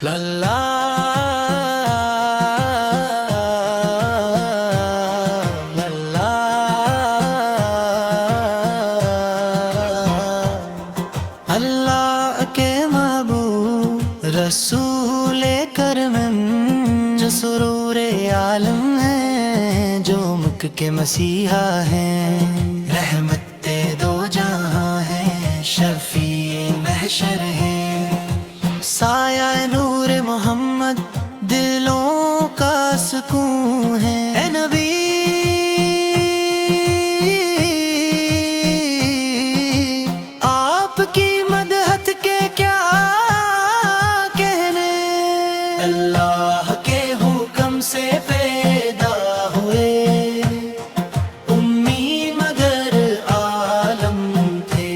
لا لا لا لا اللہ کے محبوب رسول کرم جو سرور عالم ہے، جو مکہ کے مسیحا ہیں، رحمت دو جہاں ہے، شفیع محشر ہے، سایہ نور محمد دلوں کا سکون ہے۔ اے نبی آپ کی مدحت کے کیا کہنے، اللہ کے حکم سے پیدا ہوئے، امی مگر عالم تھے،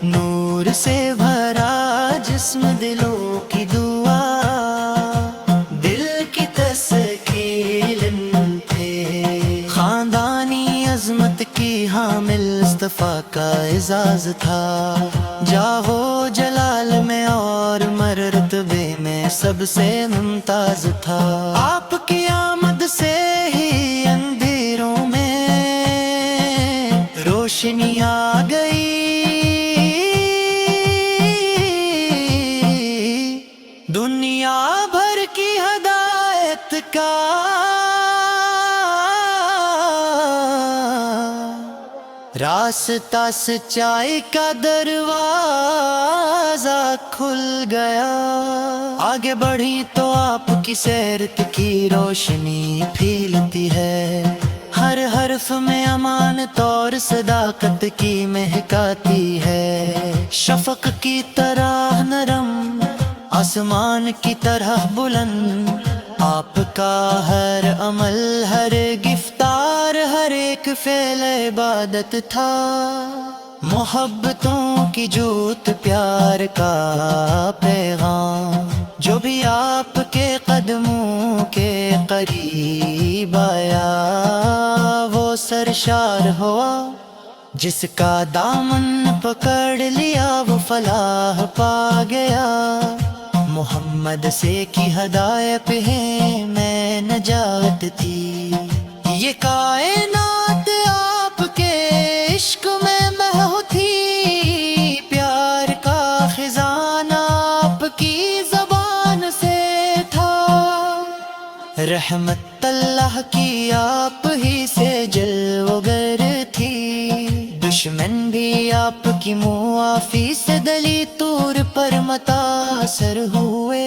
نور سے بھرا جسم دلوں کی دعا، دل کی تسکیل تھے، خاندانی عظمت کی حامل اصطفیٰ کا اعزاز تھا، جاہو جلال میں اور مرتبے میں سب سے ممتاز تھا، آپ کی آمد سے ہی اندھیروں میں روشنی آ گئی، دنیا بھر کی ہدایت کا راستہ، سچائی کا دروازہ کھل گیا، آگے بڑھی تو آپ کی سیرت کی روشنی پھیلتی ہے، ہر حرف میں امانت اور صداقت کی مہکاتی ہے، شفق کی طرح نرم، آسمان کی طرح بلند، آپ کا ہر عمل، ہر گفتار، ہر ایک فعل عبادت تھا، محبتوں کی جوت، پیار کا پیغام، جو بھی آپ کے قدموں کے قریب آیا وہ سرشار ہوا، جس کا دامن پکڑ لیا وہ فلاح پا گیا، محمد سے کی ہدایت ہے میں نجات تھی، یہ کائنات آپ کے عشق میں محو تھی، پیار کا خزانہ آپ کی زبان سے تھا، رحمت اللہ کی آپ ہی سے جلوگر تھی، دشمن بھی آپ کی معافی سے دلی طور پر متاثر ہوئے،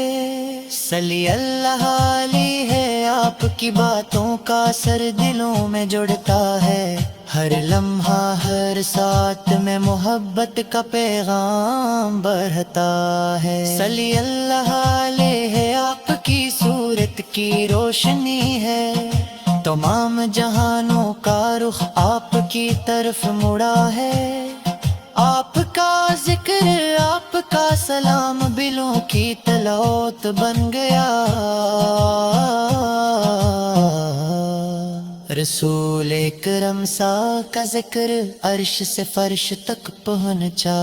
صلی اللہ علیہ ہے آپ کی باتوں کا اثر دلوں میں جڑتا ہے، ہر لمحہ ہر ساتھ میں محبت کا پیغام بڑھتا ہے، صلی اللہ علیہ ہے آپ کی صورت کی روشنی ہے، تمام جہانوں کا رخ آپ کی طرف مڑا ہے، آپ کا ذکر، آپ کا سلام بلوں کی تلاوت بن گیا، رسول اکرم سا کا ذکر عرش سے فرش تک پہنچا،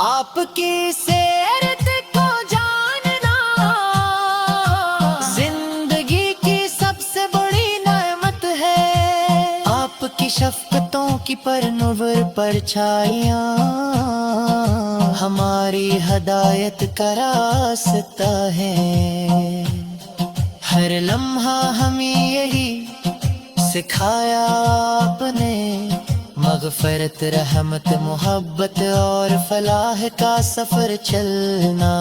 آپ کی سیرت کو جاننا زندگی کی سب سے بڑی نعمت ہے، آپ کی شفقتوں کی پرنور پرچھائیاں ہماری ہدایت کا راستہ ہے، ہر لمحہ ہمیں یہی سکھایا آپ نے، مغفرت، رحمت، محبت اور فلاح کا سفر چلنا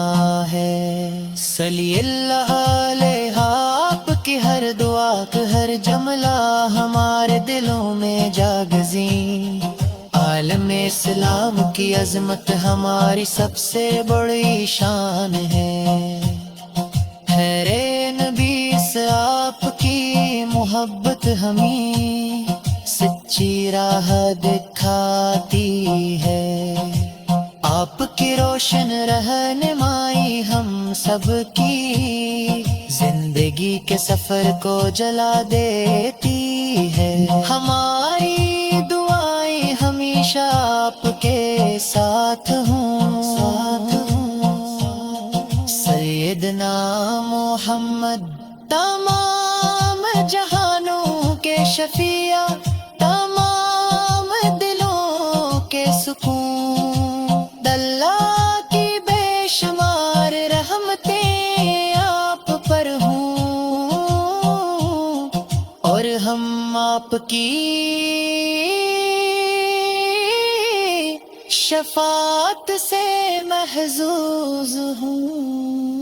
ہے، صلی اللہ علیہ آپ کی ہر دعا کا ہر جملہ ہمارے دلوں میں جاگزیں، عالم اسلام کی عظمت ہماری سب سے بڑی شان ہے، خیر نبی سے آپ کی محبت ہمیں سچی راہ دکھاتی ہے، آپ کی روشن رہنمائی ہم سب کی زندگی کے سفر کو جلا دیتی ہے، ہماری دعائیں ہمیشہ آپ کے ساتھ ہوں، سید سیدنا محمد تمام جہانوں کے شفیع تمام دلوں کے سکون اللہ کی بے شمار رحمتیں آپ پر ہوں اور ہم آپ کی شفاعت سے محظوظ ہوں